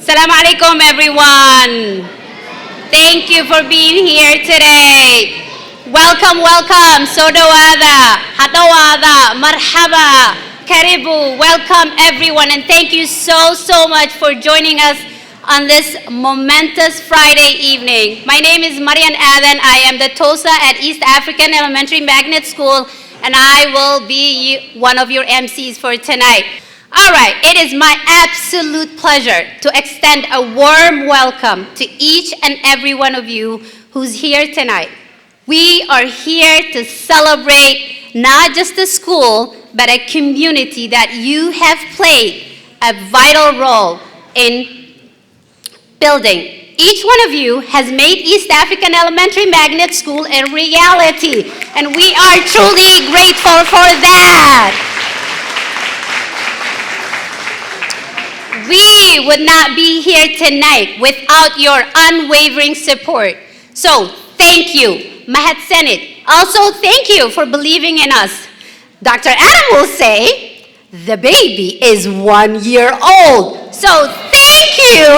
Assalamu alaikum, everyone. Thank you for being here today. Welcome, welcome. Sodawada, hadawada, marhaba, karibu. Welcome, everyone, and thank you so much for joining us on this momentous Friday evening. My name is Marian Adan. I am the TOSA at East African Elementary Magnet School, and I will be one of your MCs for tonight. All right, it is my absolute pleasure to extend a warm welcome to each and every one of you who's here tonight. We are here to celebrate not just the school, but a community that you have played a vital role in building. Each one of you has made East African Elementary Magnet School a reality, and we are truly grateful for that. We would not be here tonight without your unwavering support. So thank you. Mahat Senate. Also, thank you for believing in us. Dr. Adam will say, the baby is 1 year old. So thank you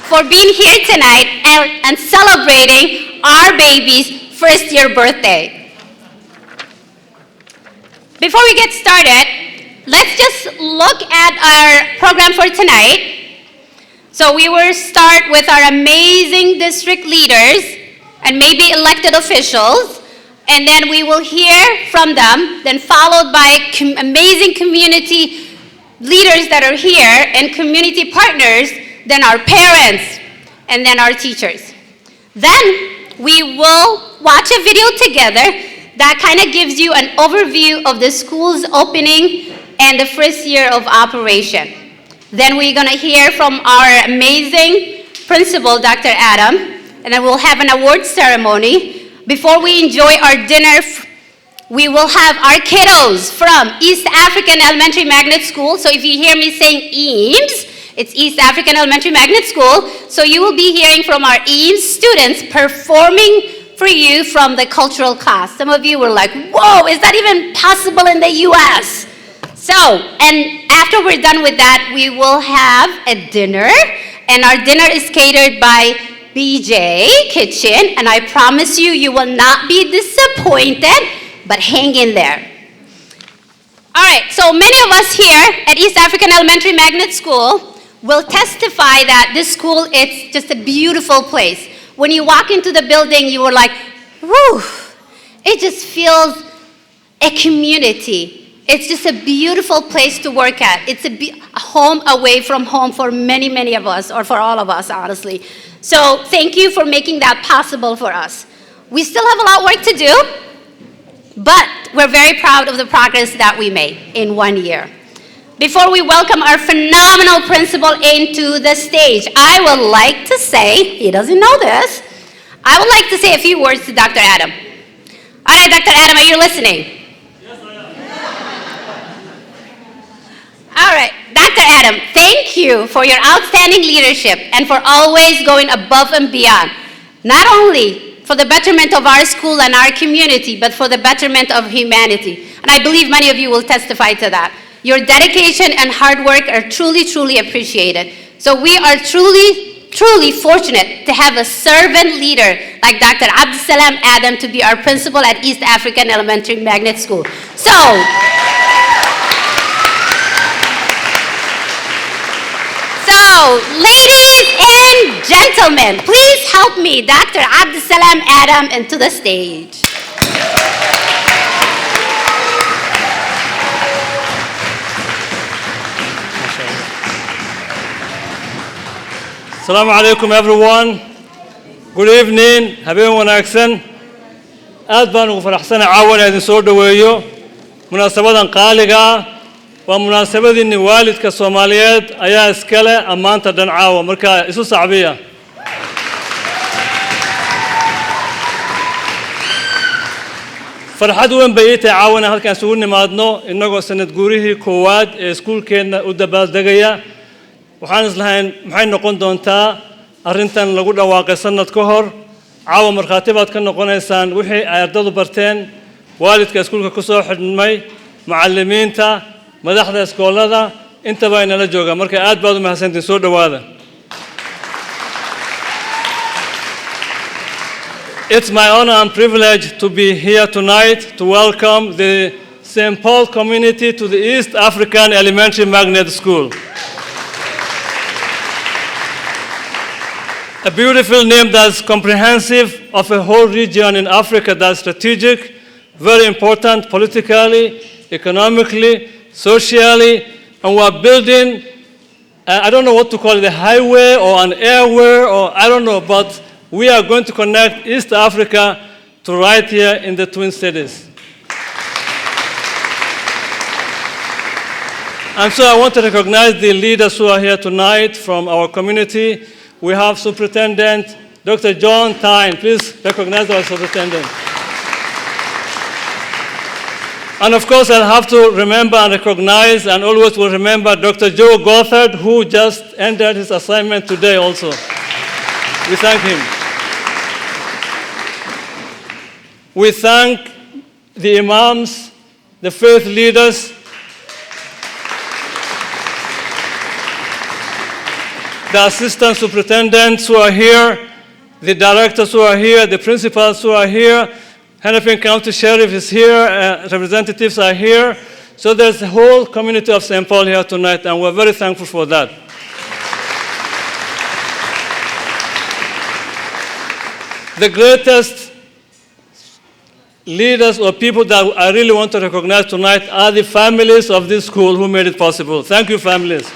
for being here tonight and celebrating our baby's first year birthday. Before we get started, let's just look at our program for tonight. So we will start with our amazing district leaders and maybe elected officials, and then we will hear from them, then followed by amazing community leaders that are here and community partners, then our parents, and then our teachers. Then we will watch a video together that kind of gives you an overview of the school's opening and the first year of operation. Then we're gonna hear from our amazing principal, Dr. Adam, and then we'll have an award ceremony. Before we enjoy our dinner, we will have our kiddos from East African Elementary Magnet School. So if you hear me saying EAMS, it's East African Elementary Magnet School. So you will be hearing from our EAMS students performing for you from the cultural class. Some of you were like, whoa, is that even possible in the US? So, and after we're done with that, we will have a dinner, and our dinner is catered by BJ Kitchen, and I promise you, you will not be disappointed, but hang in there. All right, so many of us here at East African Elementary Magnet School will testify that this school is just a beautiful place. When you walk into the building, you were like, whew, it just feels a community. It's just a beautiful place to work at. It's a home away from home for many of us, or for all of us, honestly. So thank you for making that possible for us. We still have a lot of work to do, but we're very proud of the progress that we made in 1 year. Before we welcome our phenomenal principal into the stage, I would like to say, he doesn't know this, I would like to say a few words to Dr. Adam. All right, Dr. Adam, are you listening? All right, Dr. Adam, thank you for your outstanding leadership and for always going above and beyond, not only for the betterment of our school and our community, but for the betterment of humanity. And I believe many of you will testify to that. Your dedication and hard work are truly appreciated. So we are truly fortunate to have a servant leader like Dr. Abdisalam Adam to be our principal at East African Elementary Magnet School. So ladies and gentlemen, please help me, Dr. Abdisalam Adam, into the stage. Assalamu alaikum, everyone. Good evening. Habeen wanaagsan. Aad baan ugu faraxsanahay caawana idin soo dhaweeyo. Munaasabadan qaaliga waa munaasabadii waalidka Soomaaliyeed ayaa iskale amaanta dhan caawa marka isu sacbiya. farxad weyn bay ii tahay caawana halkaan isugu nimaadno inagoo sanad guurihii 1aad ee iskuulkeena u dabaaldegaya. waxaan islahayn maxay noqon doontaa arrintan lagu dhawaaqay sanad ka hor caawa markhaati baad ka noqonaysaan wixii ay ardadu barteen waalidka iskuulka ku soo xidhmay macallimiinta madaxda iskoolada intaba inala joogaan marka aad baad u mahadsantiin soo dhawaada. It's my honor and privilege to be here tonight to welcome the St. Paul community to the East African Elementary Magnet School. A beautiful name that's comprehensive of a whole region in Africa that's strategic, very important politically, economically, socially, and we're building, I don't know what to call it, a highway or an airway, or I don't know, but we are going to connect East Africa to right here in the Twin Cities. And so I want to recognize the leaders who are here tonight from our community. We have Superintendent Dr. John Tyne. Please recognize our Superintendent. And of course, I'll have to remember and recognize and always will remember Dr. Joe Gothard, who just ended his assignment today also. We thank him. We thank the imams, the faith leaders, the assistant superintendents who are here, the directors who are here, the principals who are here, Hennepin County Sheriff is here, representatives are here. So there's the whole community of St. Paul here tonight, and we're very thankful for that. The greatest leaders or people that I really want to recognize tonight are the families of this school who made it possible. Thank you, families.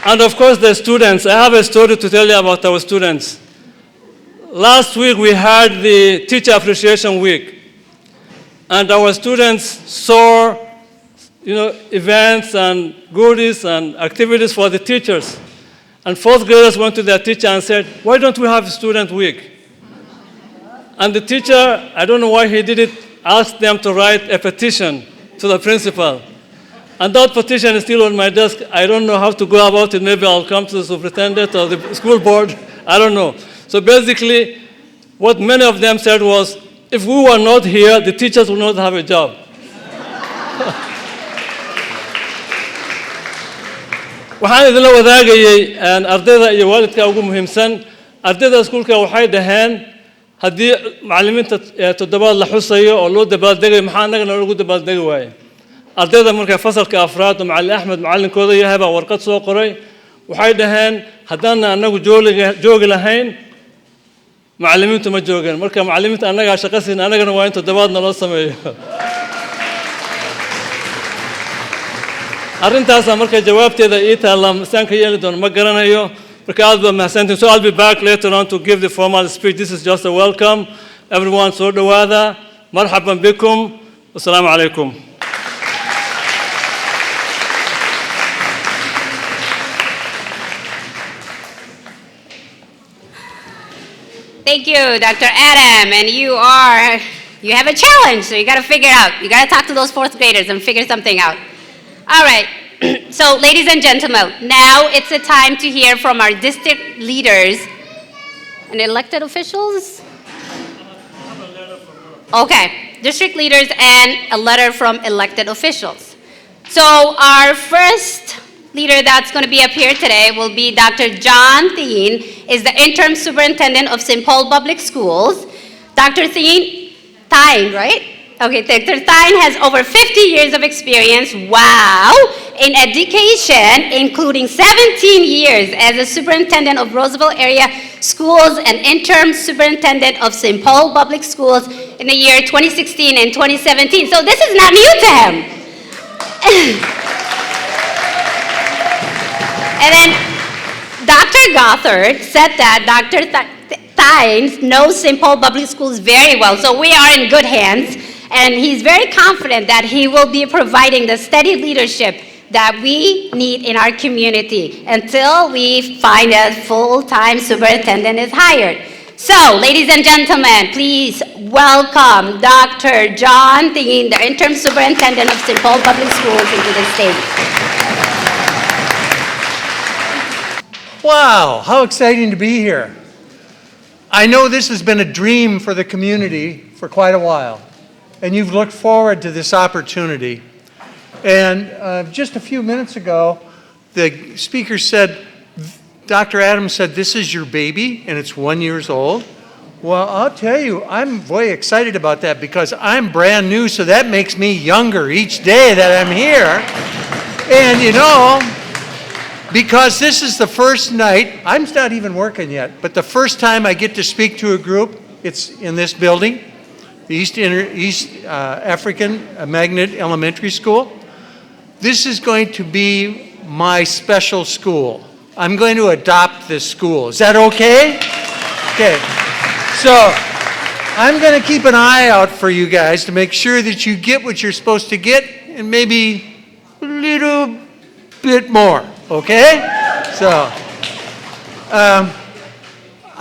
And of course, the students. I have a story to tell you about our students. Last week, we had the Teacher Appreciation Week. And our students saw, events and goodies and activities for the teachers. And fourth graders went to their teacher and said, why don't we have Student Week? And the teacher, I don't know why he did it, asked them to write a petition to the principal. And that petition is still on my desk. I don't know how to go about it. Maybe I'll come to the superintendent or the school board. I don't know. So basically, what many of them said was, if we were not here, the teachers would not have a job. waxaan idinla wadaagayay ardayda iyo waalidka ugu muhiimsan ardayda iskuulka waxay dhaheen haddii macallimiinta toddobaad la xusayo oo loo dabaaldegayo maxaa annagana lagu dabaaldegi waaye ardayda markay fasalka afraad oo macallin axmed macallinkooda yahay baa warqad soo qoray waxay dhaheen haddaan annagu joogi lahayn macallimiintu ma joogeen marka macallimiinta annagaa shaqo siin annagana waa in toddobaadna loo sameeyo arrintaas marka jawaabteeda ii taala misaan ka yeeli doono ma garanayo marka aad baa mahadsantiin so I'll be back later on to give the formal speech. This is just a welcome. Everyone soo dhawaada marhaban bikum assalaamu alaykum. Thank you, Dr. Adam, and you have a challenge, so you got to figure out. You got to talk to those fourth graders and figure something out. All right, so ladies and gentlemen, now it's the time to hear from our district leaders and elected officials. Okay, district leaders and a letter from elected officials. So our first leader that's going to be up here today will be Dr. John Thien, is the interim superintendent of St. Paul Public Schools. Dr. Thien, right? Okay, Dr. Thien has over 50 years of experience, wow, in education, including 17 years as a superintendent of Roosevelt area schools and interim superintendent of St. Paul Public Schools in the year 2016 and 2017. So this is not new to him. And then Dr. Gothard said that Dr. Thien knows St. Paul Public Schools very well, so we are in good hands. And he's very confident that he will be providing the steady leadership that we need in our community until we find a full-time superintendent is hired. So, ladies and gentlemen, please welcome Dr. John Thien, the interim superintendent of St. Paul Public Schools, into the stage. Wow, how exciting to be here. I know this has been a dream for the community for quite a while, and you've looked forward to this opportunity. And just a few minutes ago, the speaker said, Dr. Adams said, this is your baby, and it's 1 year old. Well, I'll tell you, I'm very excited about that because I'm brand new, so that makes me younger each day that I'm here. And you know, because this is the first night, I'm not even working yet, but the first time I get to speak to a group, it's in this building, the East African Magnet Elementary School. This is going to be my special school. I'm going to adopt this school. Is that okay? Okay. So I'm going to keep an eye out for you guys to make sure that you get what you're supposed to get and maybe a little bit more, okay? So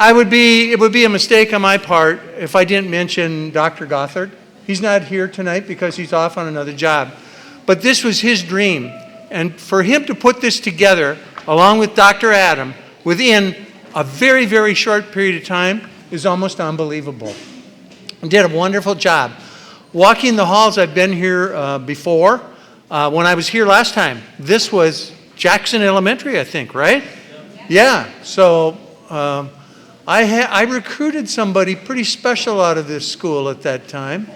it would be a mistake on my part if I didn't mention Dr. Gothard. He's not here tonight because he's off on another job. But this was his dream. And for him to put this together, along with Dr. Adam, within a very, very short period of time, is almost unbelievable. And did a wonderful job. Walking the halls, I've been here before. When I was here last time, this was Jackson Elementary, I think, right? Yeah. So I recruited somebody pretty special out of this school at that time.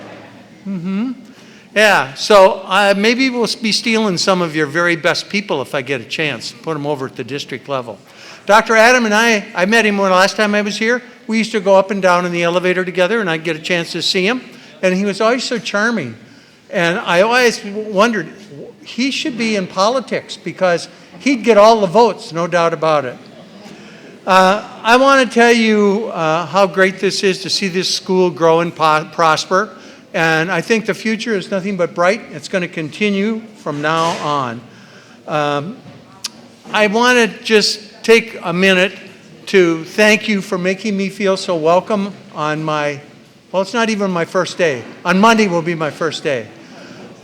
Yeah. So maybe we'll be stealing some of your very best people if I get a chance. Put them over at the district level. Dr. Adam and I met him when last time I was here. We used to go up and down in the elevator together, and I'd get a chance to see him. And he was always so charming. And I always wondered, he should be in politics because he'd get all the votes, no doubt about it. I want to tell you how great this is to see this school grow and prosper. And I think the future is nothing but bright. It's going to continue from now on. I want to just take a minute to thank you for making me feel so welcome on my, well, it's not even my first day. On Monday will be my first day.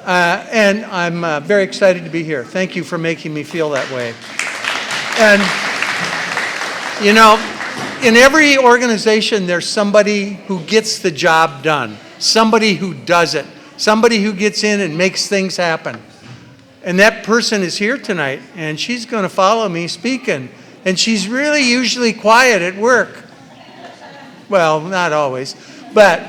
And I'm very excited to be here. Thank you for making me feel that way. And, you know, in every organization, there's somebody who gets the job done, somebody who does it, somebody who gets in and makes things happen. And that person is here tonight, and she's going to follow me speaking. And she's really usually quiet at work. Well, not always. But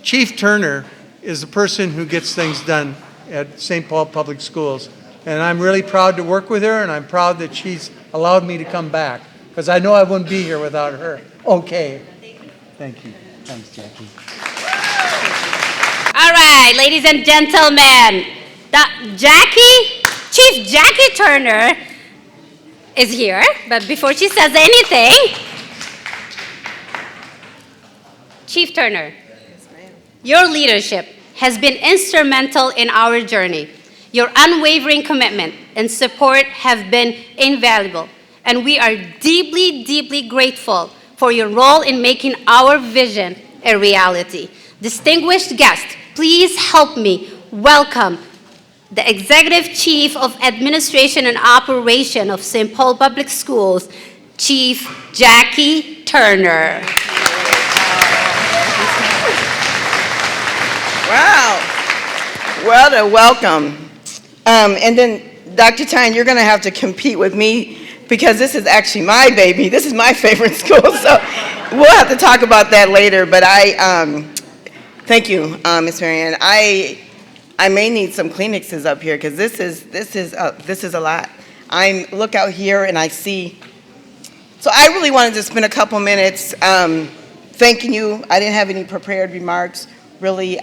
Chief Turner is the person who gets things done at St. Paul Public Schools. And I'm really proud to work with her, and I'm proud that she's allowed me to come back, because I know I wouldn't be here without her. Okay. Thank you. Thanks, Jackie. All right, ladies and gentlemen, Chief Jackie Turner is here, but before she says anything, Chief Turner, your leadership has been instrumental in our journey. Your unwavering commitment and support have been invaluable, and we are deeply, deeply grateful for your role in making our vision a reality. Distinguished guests, please help me welcome the Executive Chief of Administration and Operation of St. Paul Public Schools, Chief Jackie Turner. Wow. What a welcome. And then, Dr. Tyne, you're going to have to compete with me because this is actually my baby. This is my favorite school, so we'll have to talk about that later. But thank you, Ms. Marianne. I may need some Kleenexes up here because this is a lot. I look out here and I see. So I really wanted to spend a couple minutes thanking you. I didn't have any prepared remarks. Really,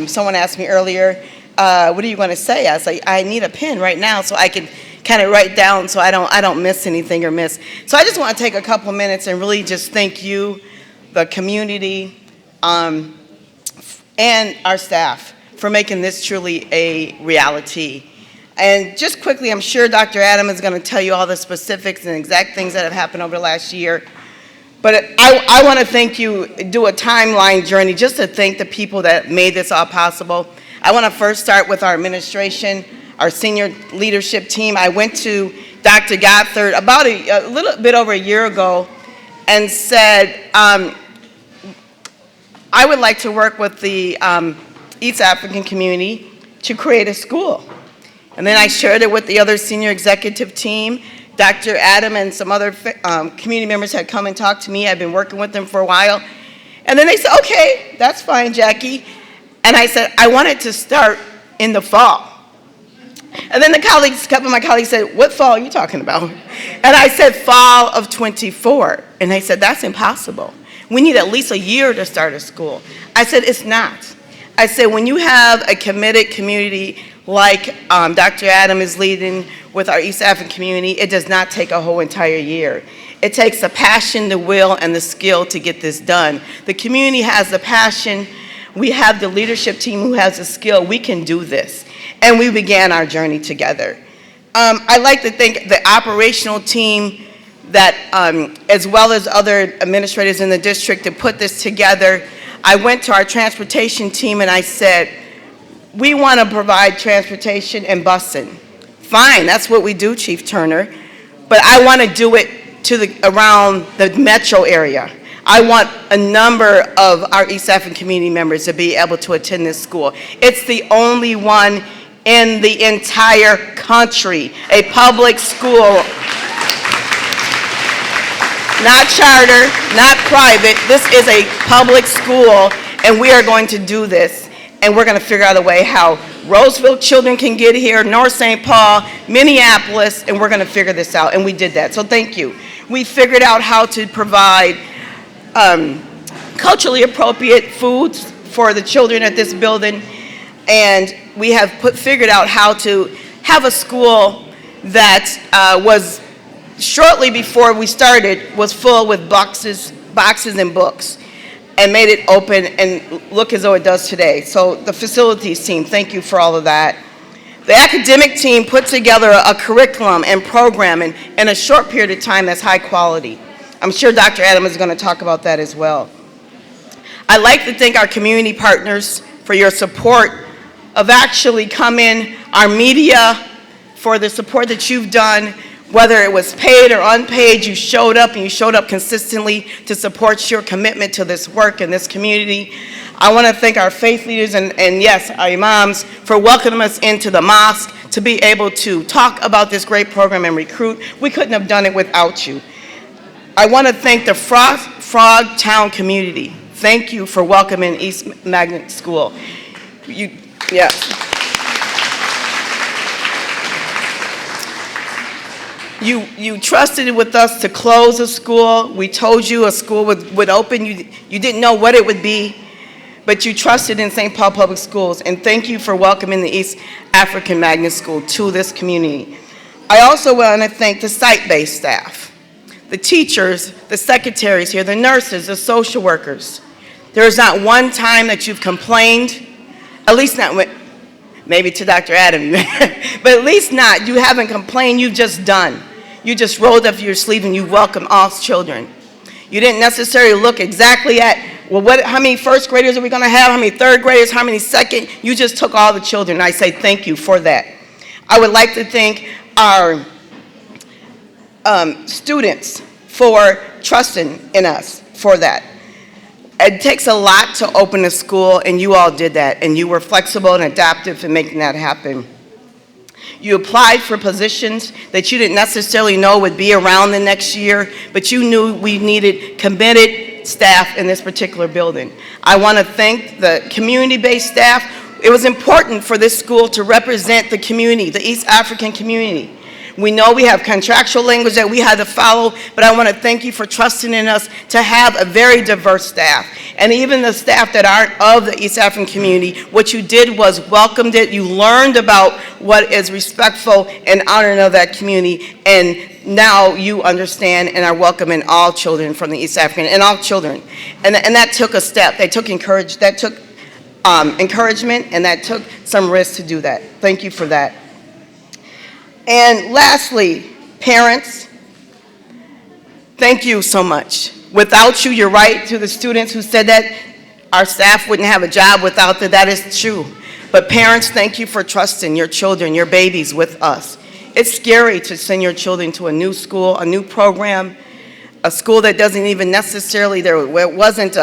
someone asked me earlier, what are you going to say? I was like, I need a pen right now so I can kind of write down so I don't miss anything or miss. So I just want to take a couple minutes and really just thank you, the community, and our staff for making this truly a reality. And just quickly, I'm sure Dr. Adam is going to tell you all the specifics and exact things that have happened over the last year. But I want to thank you, do a timeline journey just to thank the people that made this all possible. I want to first start with our administration, our senior leadership team. I went to Dr. Gothard about a little bit over a year ago and said, I would like to work with the East African community to create a school. And then I shared it with the other senior executive team. Dr. Adam and some other community members had come and talked to me. I've been working with them for a while. And then they said, okay, that's fine, Jackie. And I said, I want it to start in the fall. And then a couple of my colleagues said, what fall are you talking about? And I said, fall of 24. And they said, that's impossible. We need at least a year to start a school. I said, it's not. I said, when you have a committed community like Dr. Adam is leading with our East African community, it does not take a whole entire year. It takes the passion, the will, and the skill to get this done. The community has the passion. We have the leadership team who has the skill. We can do this. And we began our journey together. I like to think the operational team that, as well as other administrators in the district, to put this together. I went to our transportation team and I said, we want to provide transportation and busing. Fine, that's what we do, Chief Turner. But I want to do it around the metro area. I want a number of our East African community members to be able to attend this school. It's the only one in the entire country, a public school. Not charter, not private. This is a public school, and we are going to do this. And we're going to figure out a way how Roseville children can get here, North St. Paul, Minneapolis, and we're going to figure this out. And we did that. So thank you. We figured out how to provide culturally appropriate foods for the children at this building. And we have figured out how to have a school that was, shortly before we started, was full with boxes and books, and made it open and look as though it does today. So the facilities team, thank you for all of that. The academic team put together a curriculum and program in a short period of time that's high quality. I'm sure Dr. Adam is going to talk about that as well. I'd like to thank our community partners for your support of actually coming, our media for the support that you've done. Whether it was paid or unpaid, you showed up, and you showed up consistently to support your commitment to this work in this community. I want to thank our faith leaders and yes, our imams for welcoming us into the mosque to be able to talk about this great program and recruit. We couldn't have done it without you. I want to thank the Frog Town community. Thank you for welcoming East Magnet School. Yes. You trusted with us to close a school. We told you a school would open. You didn't know what it would be, but you trusted in St. Paul Public Schools, and thank you for welcoming the East African Magnet School to this community. I also want to thank the site-based staff, the teachers, the secretaries here, the nurses, the social workers. There is not one time that you've complained, at least not maybe to Dr. Adam, but at least not. You haven't complained, you've just done. You just rolled up your sleeve and you welcome all children. You didn't necessarily look exactly at, well, how many first graders are we going to have, how many third graders, how many second. You just took all the children, and I say thank you for that. I would like to thank our students for trusting in us for that. It takes a lot to open a school, and you all did that, and you were flexible and adaptive in making that happen. You applied for positions that you didn't necessarily know would be around the next year, but you knew we needed committed staff in this particular building. I want to thank the community-based staff. It was important for this school to represent the community, the East African community. We know we have contractual language that we had to follow, but I want to thank you for trusting in us to have a very diverse staff. And even the staff that aren't of the East African community, what you did was welcomed it. You learned about what is respectful and honoring of that community, and now you understand and are welcoming all children from the East African, and all children. And that took a step. They took encouragement, and that took some risk to do that. Thank you for that. And lastly, parents, thank you so much. Without you, you're right, to the students who said that, our staff wouldn't have a job without that. That is true. But parents, thank you for trusting your children, your babies with us. It's scary to send your children to a new school, a new program, a school that doesn't even necessarily, there wasn't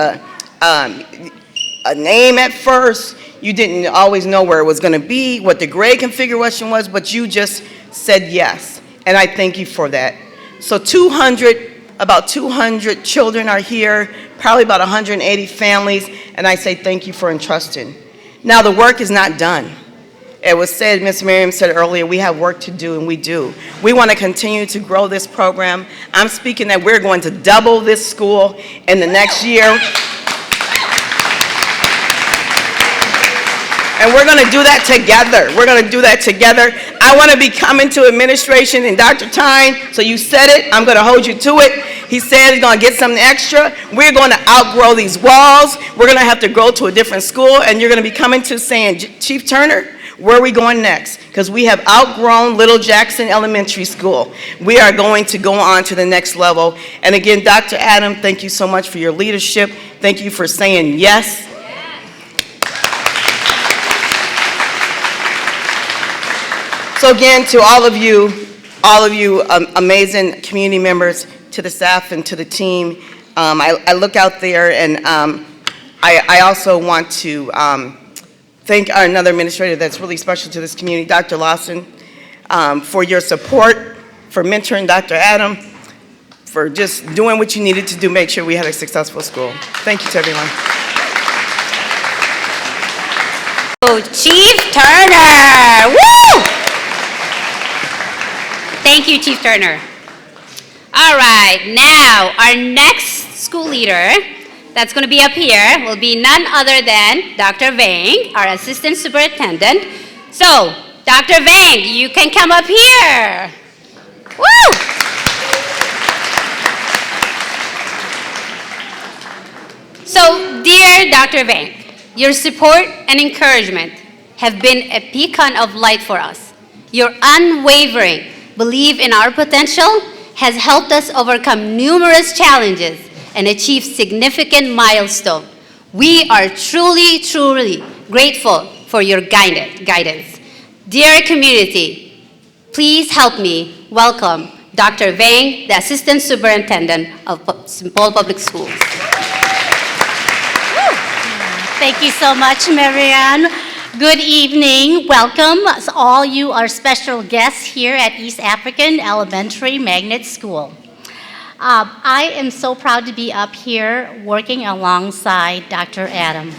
a name at first. You didn't always know where it was going to be, what the grade configuration was, but you just said yes. And I thank you for that. So about 200 children are here, probably about 180 families, and I say thank you for entrusting. Now the work is not done. It was said, Ms. Miriam said earlier, we have work to do, and we do. We want to continue to grow this program. I'm speaking that we're going to double this school in the next year. And we're going to do that together. We're going to do that together. I want to be coming to administration, and Dr. Tyne, so you said it, I'm going to hold you to it. He said he's going to get something extra. We're going to outgrow these walls. We're going to have to go to a different school, and you're going to be coming to saying, Chief Turner, where are we going next? Because we have outgrown Little Jackson Elementary School. We are going to go on to the next level. And again, Dr. Adam, thank you so much for your leadership. Thank you for saying yes. So again, to all of you amazing community members, to the staff and to the team, I look out there, and I also want to thank another administrator that's really special to this community, Dr. Lawson, for your support, for mentoring Dr. Adam, for just doing what you needed to do, make sure we had a successful school. Thank you to everyone. Oh, Chief Turner, woo! Thank you, Chief Turner. All right, now our next school leader that's going to be up here will be none other than Dr. Vang, our assistant superintendent. So, Dr. Vang, you can come up here. Woo! So, dear Dr. Vang, your support and encouragement have been a beacon of light for us. Your unwavering belief in our potential has helped us overcome numerous challenges and achieve significant milestones. We are truly, truly grateful for your guidance. Dear community, please help me welcome Dr. Vang, the Assistant Superintendent of St. Paul Public Schools. Thank you so much, Marianne. Good evening. Welcome. All you are special guests here at East African Elementary Magnet School. I am so proud to be up here working alongside Dr. Adam.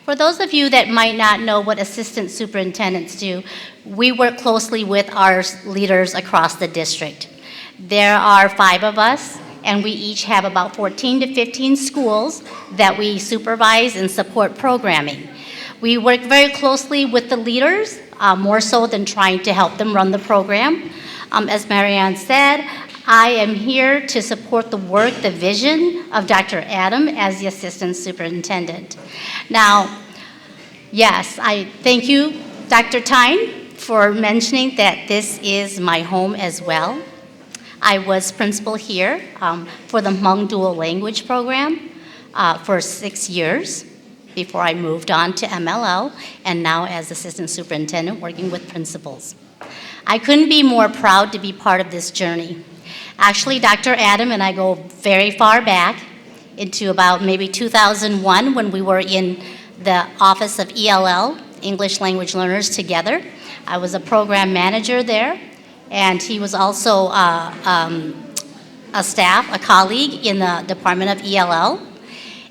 For those of you that might not know what assistant superintendents do, we work closely with our leaders across the district. There are 5 of us, and we each have about 14 to 15 schools that we supervise and support programming. We work very closely with the leaders, more so than trying to help them run the program. As Marianne said, I am here to support the work, the vision of Dr. Adam as the assistant superintendent. Now, yes, I thank you, Dr. Tyne, for mentioning that this is my home as well. I was principal here for the Hmong Dual Language Program for 6 years before I moved on to MLL, and now as assistant superintendent working with principals. I couldn't be more proud to be part of this journey. Actually, Dr. Adam and I go very far back into about maybe 2001 when we were in the office of ELL, English Language Learners, together. I was a program manager there, and he was also a colleague in the Department of ELL.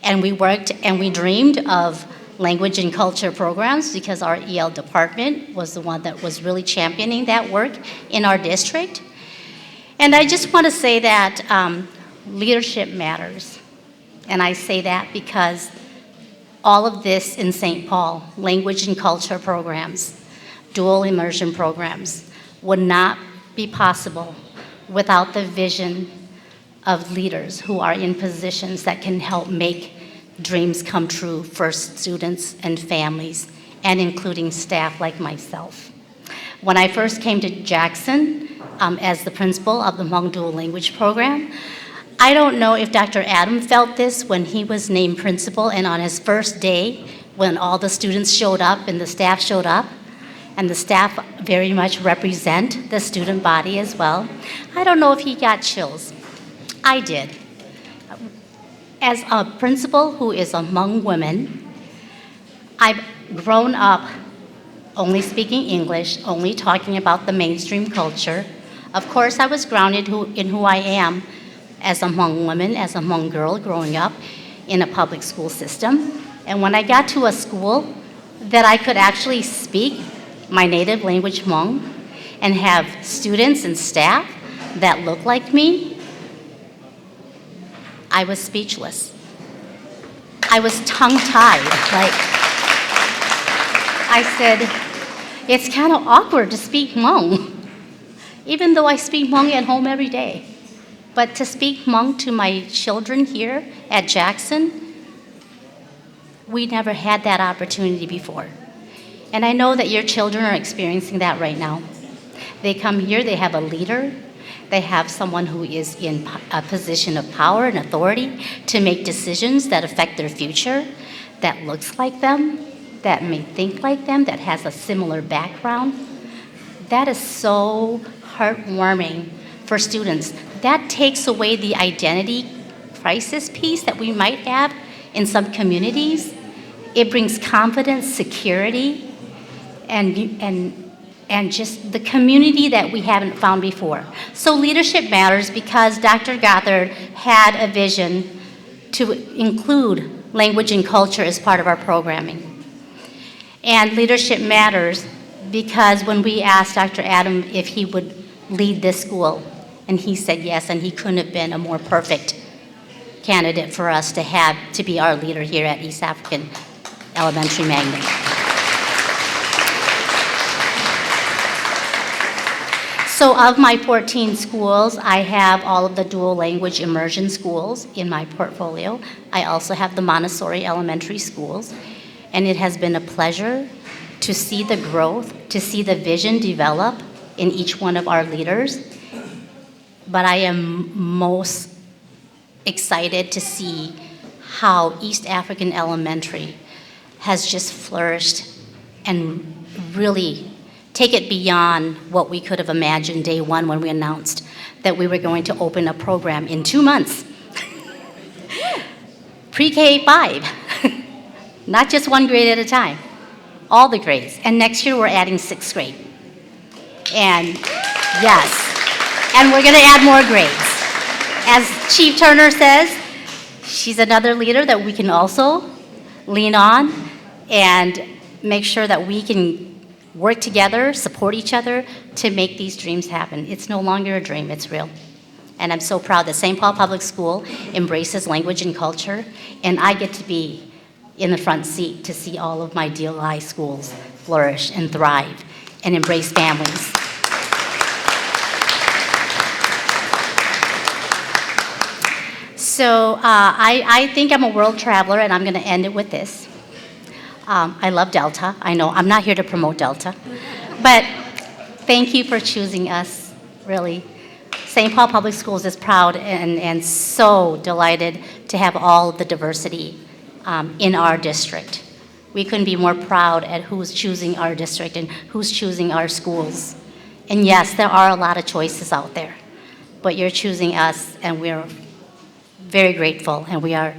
And we worked and we dreamed of language and culture programs because our EL department was the one that was really championing that work in our district. And I just want to say that leadership matters. And I say that because all of this in St. Paul, language and culture programs, dual immersion programs, would not be possible without the vision of leaders who are in positions that can help make dreams come true for students and families, and including staff like myself. When I first came to Jackson as the principal of the Hmong Dual Language Program, I don't know if Dr. Adam felt this when he was named principal and on his first day when all the students showed up and the staff showed up, and the staff very much represent the student body as well. I don't know if he got chills. I did. As a principal who is among women, I've grown up only speaking English, only talking about the mainstream culture. Of course, I was grounded in who I am as among women, as among girls growing up in a public school system. And when I got to a school that I could actually speak my native language Hmong and have students and staff that look like me, I was speechless. I was tongue-tied. Like, I said, it's kind of awkward to speak Hmong, even though I speak Hmong at home every day. But to speak Hmong to my children here at Jackson, we never had that opportunity before. And I know that your children are experiencing that right now. They come here, they have a leader, they have someone who is in a position of power and authority to make decisions that affect their future, that looks like them, that may think like them, that has a similar background. That is so heartwarming for students. That takes away the identity crisis piece that we might have in some communities. It brings confidence, security, and just the community that we haven't found before. So leadership matters because Dr. Gothard had a vision to include language and culture as part of our programming. And leadership matters because when we asked Dr. Adam if he would lead this school, and he said yes, and he couldn't have been a more perfect candidate for us to have to be our leader here at East African Elementary Magnet. So of my 14 schools, I have all of the dual language immersion schools in my portfolio. I also have the Montessori elementary schools. And it has been a pleasure to see the growth, to see the vision develop in each one of our leaders. But I am most excited to see how East African Elementary has just flourished and really take it beyond what we could have imagined day one when we announced that we were going to open a program in 2 months. Pre-K 5, not just one grade at a time, all the grades. And next year we're adding 6th grade. And yes, and we're gonna add more grades. As Chief Turner says, she's another leader that we can also lean on and make sure that we can work together, support each other to make these dreams happen. It's no longer a dream, it's real. And I'm so proud that St. Paul Public School embraces language and culture, and I get to be in the front seat to see all of my DLI schools flourish and thrive and embrace families. So I think I'm a world traveler, and I'm gonna end it with this. I love Delta. I know I'm not here to promote Delta, but thank you for choosing us, really. St. Paul Public Schools is proud and so delighted to have all of the diversity in our district. We couldn't be more proud at who's choosing our district and who's choosing our schools. And yes, there are a lot of choices out there, but you're choosing us, and we're very grateful, and we are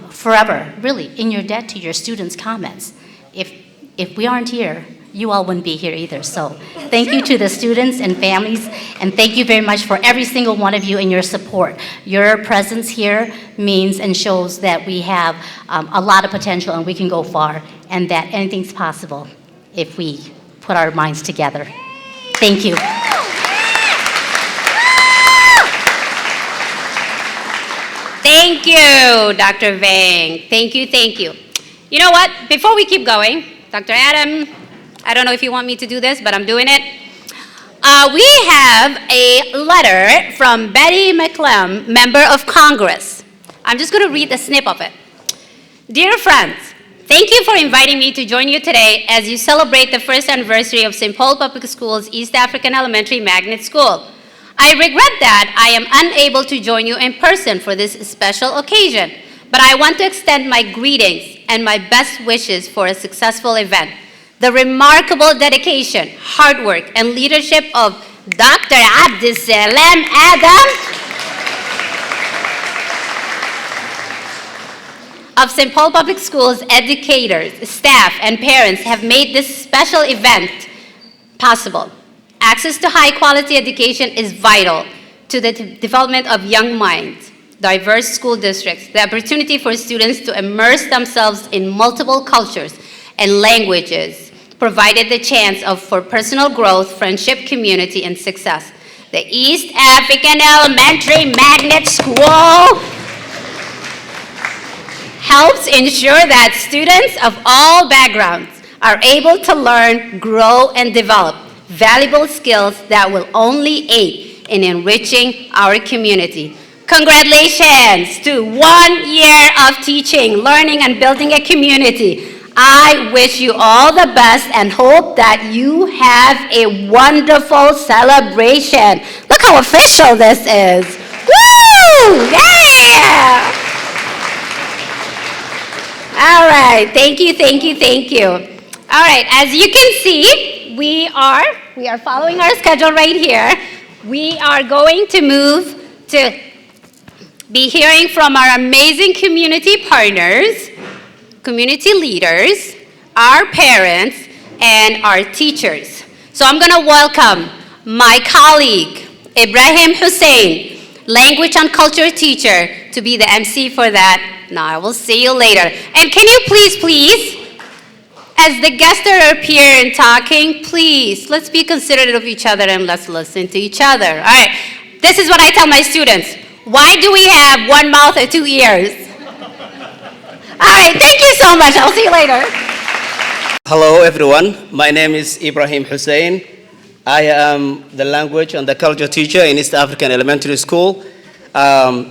forever, really, in your debt to your students' comments. If we aren't here, you all wouldn't be here either. So thank you to the students and families, and thank you very much for every single one of you and your support. Your presence here means and shows that we have a lot of potential and we can go far, and that anything's possible if we put our minds together. Thank you. Thank you, Dr. Vang. Thank you, thank you. You know what? Before we keep going, Dr. Adam, I don't know if you want me to do this, but I'm doing it. We have a letter from Betty McClellan, Member of Congress. I'm just going to read a snip of it. Dear friends, thank you for inviting me to join you today as you celebrate the first anniversary of St. Paul Public Schools East African Elementary Magnet School. I regret that I am unable to join you in person for this special occasion, but I want to extend my greetings and my best wishes for a successful event. The remarkable dedication, hard work, and leadership of Dr. Abdisalam Adam of St. Paul Public Schools educators, staff, and parents have made this special event possible. Access to high-quality education is vital to the development of young minds, diverse school districts, the opportunity for students to immerse themselves in multiple cultures and languages, provided the chance for personal growth, friendship, community, and success. The East African Elementary Magnet School helps ensure that students of all backgrounds are able to learn, grow, and develop valuable skills that will only aid in enriching our community. Congratulations to 1 year of teaching, learning, and building a community. I wish you all the best and hope that you have a wonderful celebration. Look how official this is. Woo! Yeah! All right, thank you, thank you, thank you. All right, as you can see, we are following our schedule right here. We are going to move to be hearing from our amazing community partners, community leaders, our parents, and our teachers. So I'm going to welcome my colleague, Ibrahim Hussein, language and culture teacher, to be the MC for that. Now, I will see you later. And can you please, as the guests are up here and talking, please, let's be considerate of each other and let's listen to each other. All right, this is what I tell my students. Why do we have one mouth and two ears? All right, thank you so much. I'll see you later. Hello, everyone. My name is Ibrahim Hussein. I am the language and the culture teacher in East African Elementary School.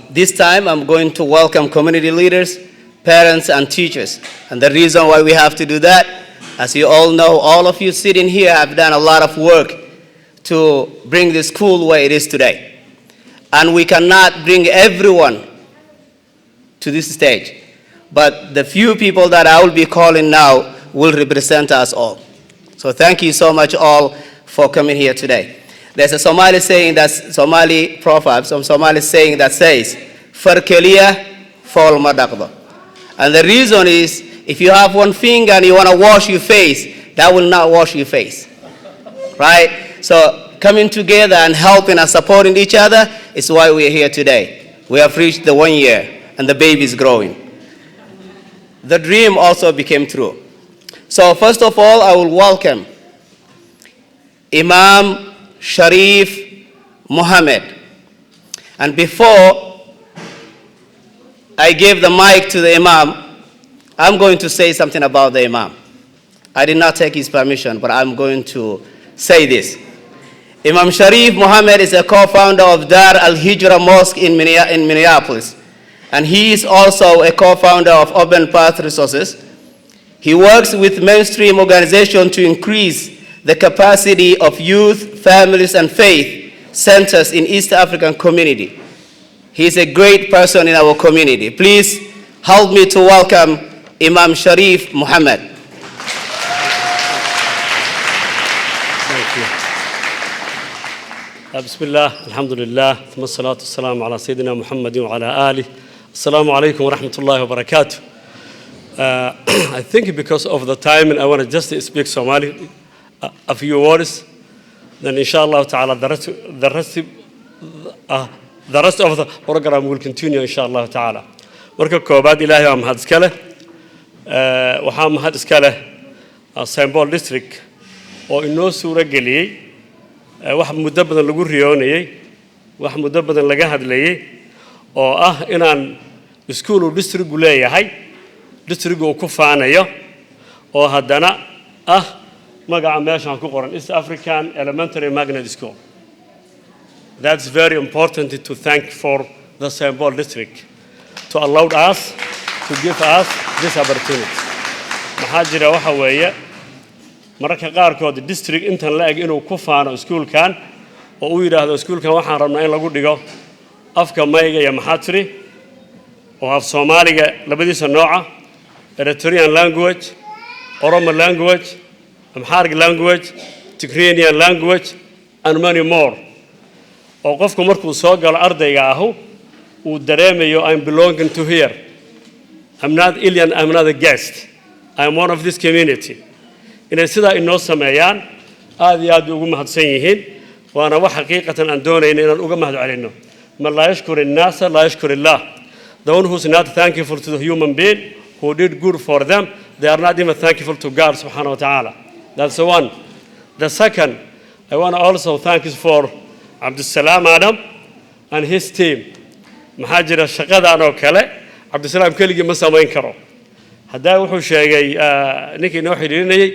This time, I'm going to welcome community leaders, parents, and teachers. And the reason why we have to do that, as you all know, all of you sitting here have done a lot of work to bring the school where it is today. And we cannot bring everyone to this stage. But the few people that I will be calling now will represent us all. So thank you so much all for coming here today. There's a Somali saying Somali proverb, some Somali saying that says, "Farkelia fall madakdo." And the reason is, if you have one finger and you want to wash your face, that will not wash your face, right? So coming together and helping and supporting each other is why we're here today. We have reached the 1 year and the baby is growing. The dream also became true. So first of all, I will welcome Imam Sharif Mohammed. And before I give the mic to the Imam, I'm going to say something about the Imam. I did not take his permission, but I'm going to say this. Imam Sharif Mohammed is a co-founder of Dar al-Hijra Mosque in Minneapolis. And he is also a co-founder of Open Path Resources. He works with mainstream organizations to increase the capacity of youth, families, and faith centers in East African community. He is a great person in our community. Please help me to welcome Imam Sharif Mohammed. Thank you. Bismillah, alhamdulillah, thumma salatu wassalamu ala Sayyidina Muhammadin wa ala alihi. Assalamu alaikum wa rahmatullahi wa barakatuh. I think because of the time, and I want to just speak Somali, a few words, then inshallah ta'ala the rest of the program will continue inshallah ta'ala. Marka koobaad Ilaahay waa mahad iska leh. Waxaa mahad iska leh St. Paul District oo inoo suura geliyay wax muddo badan lagu riyoonayay, wax muddo badan laga hadlayay oo ah inaan iskuul district leeyahay, district oo ku faanayo oo haddana magaca meeshaan ku qoran East African Elementary Magnet School. That's very important to thank for the St. Paul District to allow us, to give us this opportunity. Maxaa jira waxa weeye mararka qaarkood district intan la eg inuu ku faano iskuulkan oo uu yiraahdo iskuulkan waxaan rabnaa in lagu dhigo afka mayga iyo maxaa tiri oo af Soomaaliga labadiisa nooca, Eritrean language, Oromo language, Amharic language, Tigranian language, and many more. oo qofku markuu soo galo ardayga ahu uu dareemayo I'm belonging to here. I'm not alien, I'm not a guest. I'm one of this community. In sida inoo sameeyaan aad iyo aad ugu mahadsan yihiin waana wax xaqiiqatan aan doonayno inaan uga mahad celino man la yashkuru an-nas la yashkuru Allah. The one who's not thankful to the human being who did good for them, they are not even thankful to God subhanahu wa ta'ala. That's the one. The second, I want to also thank you for Abdul Salam Adam and his team. Mahajira shaqadan oo kale Abdul Salam keligii ma samayn karo. Hadaa wuxuu sheegay ninkii noo xiriirinayay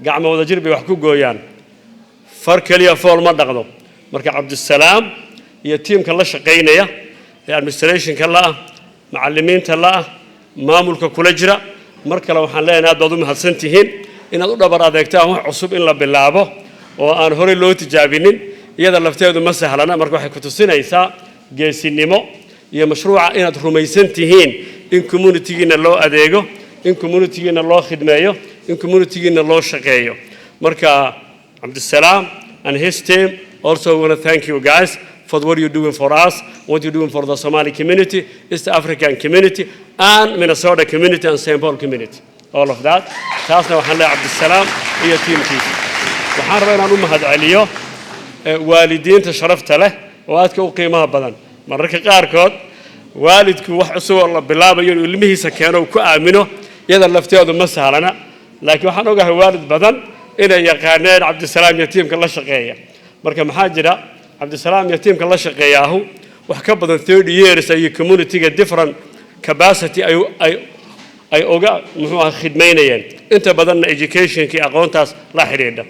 gacmo wada jir bay wax ku gooyaan. Far kaliya fool ma dhaqdo. Marka Abdul Salam iyo teamka la shaqeynaya ee administration-ka la macallimiinta la maamulka kula jira mar kale waxaan leenahay aad u mahadsan tihiin inaad u dhabar adeegtaan wax cusub in la bilaabo oo aan hore loo tijaabinin iyada lafteedu ma sahlana marka waxay ku tusinaysaa geesinimo iyo mashruuca inaad rumaysan tihiin in community-giina loo adeego in community-giina loo khidmeeyo in community-giina loo shaqeeyo marka Abdussalam and his team also want to thank you guys for what you're doing for us, what you're doing for the Somali community, East African community, and Minnesota community and St. Paul community. All of that. Taasna waxaan leeyahay Abdussalam iyo teamkiisa. Waxaan rabaa inaan u mahad celiyo waalidiinta sharafta leh oo aadka u qiimaha badan. Mararka qaarkood waalidku wax cusub oo la bilaabayo inuu ilmihiisa keeno ku aamino iyada lafteedu ma sahlana. Laakiin waxaan ogahay waalid badan inay yaqaaneen Abdussalam iyo teamka la shaqeeya. Marka maxaa jira Abdussalam iyo teamka la shaqeeyaahu wax ka badan 30 years ay community-ga different capacity ay oga muxuu khidmeynayeen inta badan education-kii aqoontaas la xiriirda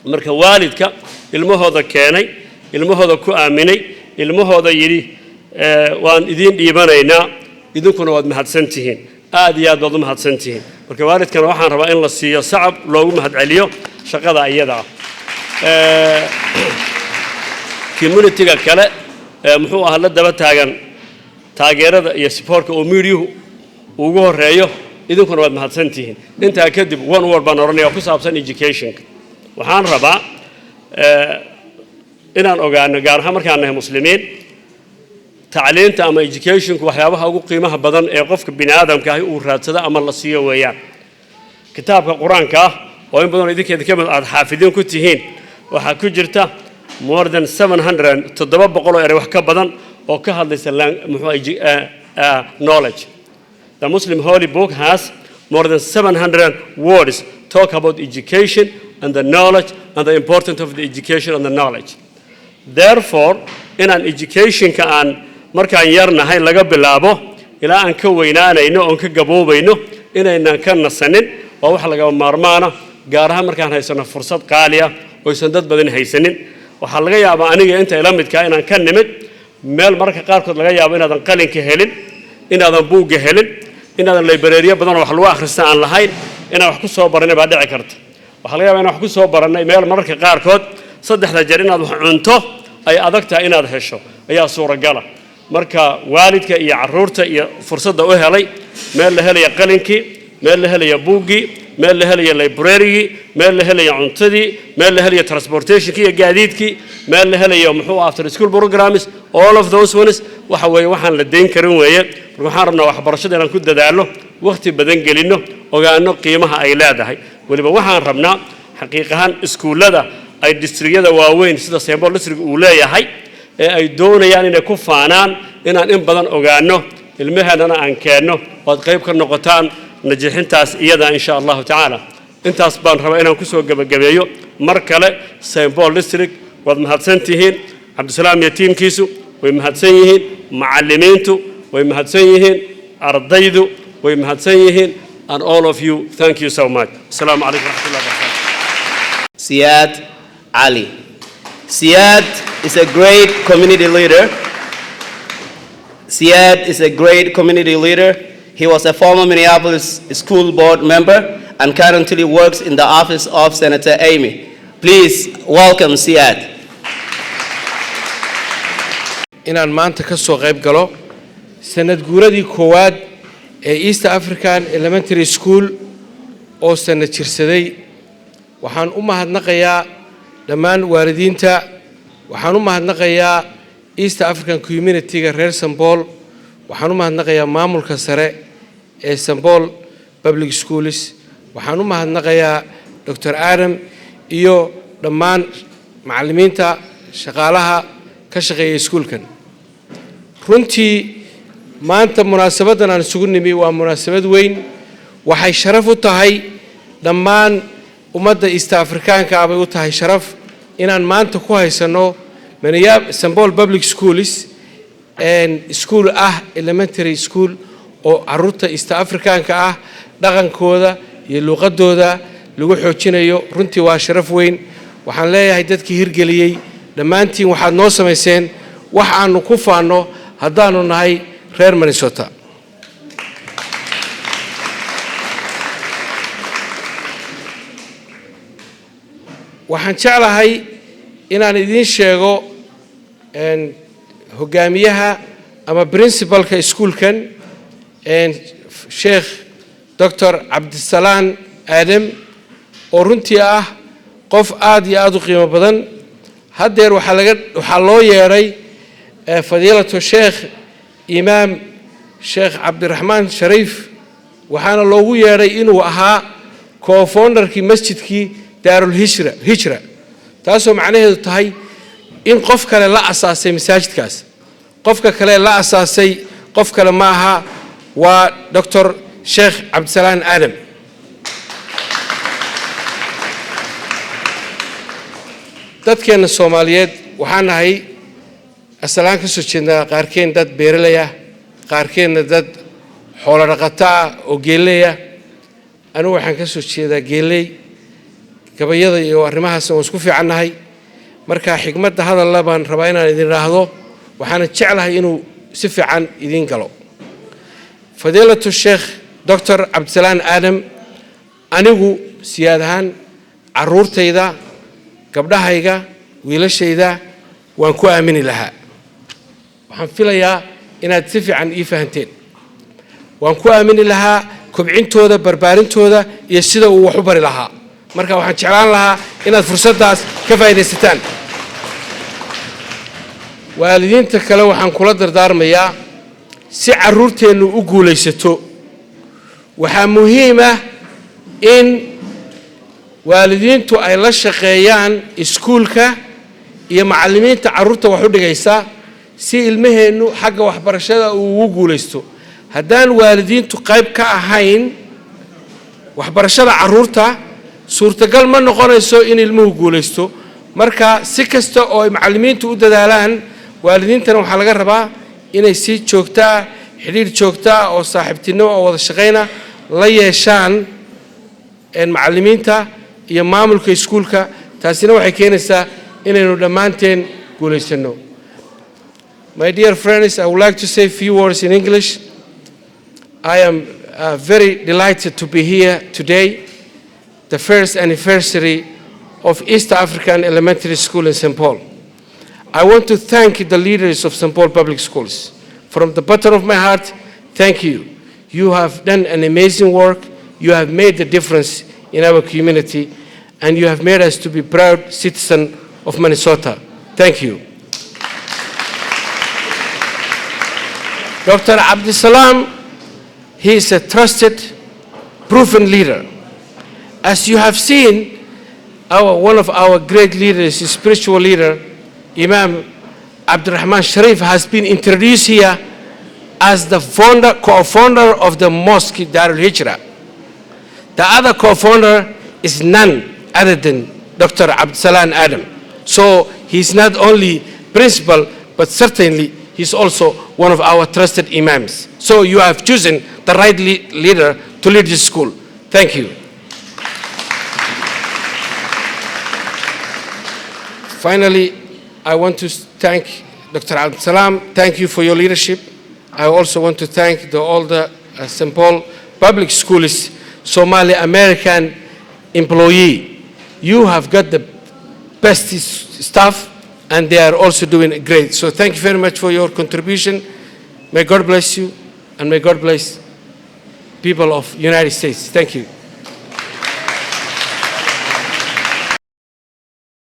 marka waalidka ilmahooda keenay ilmahooda ku aaminay ilmahooda yiri waan idin dhiibanaynaa idinkuna waad mahadsan tihiin aad iyo aad baad u mahadsan tihiin marka waalidkana waxaan rabaa in la siiyo sacab loogu mahad celiyo shaqada iyada community-ga kale muxuu ahaa la daba taagan taageerada iyo support-ka oo media-hu ugu horeeyo idinkuna waad mahadsan tihiin inta kadib one word baan oranaya ku saabsan education-ka waxaan rabaa inaan ogaano gaar ahaan markaan nahay muslimiin tacliinta ama education-ku waxyaabaha ugu qiimaha badan ee qofka bini'aadamka ah uu raadsada ama la siiyo weeyaan kitaabka quraanka oo in badan idinkeeda ka mid aad xaafidiin ku tihiin waxa ku jirta more than 700 700 eray wax ka badan oo ka hadlaysa knowledge. The Muslim Holy Book has more than 700 words talk about education and the knowledge and the importance of the education and the knowledge. Therefore, in an education ka aan markaan yarnahay laga bilaabo ilaa aan ka weynaanayno oo ka gaboobayno inaynan ka nasanin oo wax laga maarmaana gaar ahaan markaan haysano fursad qaali ah oo aysan dad badan haysanin waxa laga yaabaa aniga inta ila midka inaan ka nimid meel marka qaarkood laga yaabo inaadan qalinka helin inaadan buugga helin inaadan library badan wax lagu akhristo aan lahayn inaan wax ku soo baranay baa dhici karta waxa laga yaabaa inaan wax ku soo baranay meel marka qaarkood saddexda jeer inaad wax cunto ay adagtaa inaad hesho ayaa suuragal ah marka waalidka iyo carruurta iyo fursadda u helay meel la helaya qalinkii meel la helaya buuggii meel la helaya library meel la helaya cuntadii meel la helaya transportation iyo gaadiidkii meel la helaya muxuu after school programs all of those ones waxa weeye waxaan la deyn karin weeye waxaan rabnaa waxbarashada inaan ku dadaalo waqti badan gelino ogaano qiimaha ay leedahay waliba waxaan rabnaa xaqiiqahan iskuulada ay districtyada waaweyn sida St. Paul district uu leeyahay ee ay doonayaan inay ku faanaan inaan in badan ogaano ilmaheedana aan keenno oo qayb ka noqotaan najixintaas iyada insha Allah ta'ala intaas baan rabaa inaan ku soo gabagabeeyo mar kale St. Paul district waad mahadsan tihiin Abdussalam iyo teamkiisu way mahadsan yihiin macallimiintu way mahadsan yihiin ardaydu way mahadsan yihiin and all of you thank you so much assalamu alaykum wa rahmatullahi wa barakatuh Siad Ali. Siad is a great community leader. Siad is a great community leader. He was a former Minneapolis school board member and currently works in the office of Senator Amy. Please welcome Siad. inaan maanta ka soo qayb galo sanadguuradii 1aad ee East African Elementary School oo sanad jirsaday waxaan u mahadnaqayaa dhammaan waalidiinta waxaan u mahadnaqayaa East African Community-ga reer St. Paul waxaan u mahadnaqayaa maamulka sare ee St. Paul Public Schools. Waxaan u mahadnaqayaa Dr. Adam iyo dhammaan macallimiinta shaqaalaha ka shaqeeya iskuulkan. Runtii maanta munaasabadan aan isugu nimi waa munaasabad weyn. Waxay sharaf u tahay dhammaan ummadda East Africaanka bay u tahay sharaf inaan maanta ku haysano St. Paul Public Schools and school elementary school oo carruurta East Africaanka dhaqankooda iyo luqadooda lagu xoojinayo. Runtii waa sharaf weyn. Waxaan leeyahay dadkii hirgeliyay dhammaantiin waxaad noo samayseen wax aanu ku faano haddaanu nahay reer Minnesota. waxaan jeclahay inaan idiin sheego hogaamiyaha ama principalka iskuulkan Sheikh Dr. Abdisalaan Adam oo runtii qof aad iyo aad u qiimo badan. haddeer waxaa loo yeeray fadiilatu Sheikh Imaam Sheikh Cabdiraxmaan Shariif waxaana loogu yeeray inuu ahaa co-founderkii masjidkii Daarul Hijra taasoo macnaheedu tahay in qof kale la asaasay masaajidkaas. qofka kale la asaasay qof kale ma aha waa Dr. Sheikh Abdisalaan Adam. dadkeena Soomaaliyeed waxaan nahay asalaan ka soo jeednaa qaarkeen dad beeraley qaarkeenna dad xoolo dhaqato oo geeley anigu waxaan ka soo jeedaa geeley. gabayada iyo arrimahaas oo isku fiicannahay. marka xigmadda hadal baan rabaa inaan idin raahdo waxaan jeclahay inuu si fiican idin galo. fadiilatu Sheikh Dr. Abdisalaan Adam anigu siyaad ahaan carruurtayda gabdhahayga wiilashayda waan ku aamini lahaa. waxaan filayaa inaad si fiican ii fahanteen. waan ku aamini lahaa kobcintooda barbaarintooda iyo sida uu wax u bari lahaa. marka waxaan jeclaan lahaa inaad fursaddaas ka faa'iidaysataan. waalidiinta kale waxaan kula dardaarmayaa si carruurteennu u guulaysato waxaa muhiim in waalidiintu ay la shaqeeyaan iskuulka iyo macallimiinta carruurta wax u dhigaysa si ilmaheennu xagga waxbarashada uu ugu guulaysto. haddaan waalidiintu qayb ka ahayn waxbarashada carruurta suurtagal ma noqonayso in ilmuhu guulaysto. marka si kasta oo ay macallimiintu u dadaalaan waalidiintana waxaa laga rabaa inay si joogto xiriir joogto oo saaxiibtinimo oo wada shaqeyna la yeeshaan macallimiinta iyo maamulka iskuulka. taasina waxay keenaysaa inaynu dhammaanteen guulaysano. My dear friends, I would like to say a few words in English. I am very delighted to be here today, the first anniversary of East African Elementary School in St. Paul. I want to thank the leaders of St. Paul Public Schools. From the bottom of my heart, thank you. You have done an amazing work. You have made a difference in our community, and you have made us to be proud citizens of Minnesota. Thank you. Dr. Abdisalaan, he is a trusted, proven leader. As you have seen, one of our great leaders, spiritual leader, Imam Abdurrahman Sharif, has been introduced here as the co-founder of the mosque Darul Hijra. The other co-founder is none other than Dr. Abdisalaan Adam. So he's not only principal, but certainly he's also one of our trusted imams. So you have chosen the right leader to lead this school. Thank you. Finally, I want to thank Dr. Abdisalaan. Thank you for your leadership. I also want to thank all the St. Paul Public Schools Somali American employee. You have got the best staff, and they are also doing great. So thank you very much for your contribution. May God bless you, and may God bless people of United States. Thank you.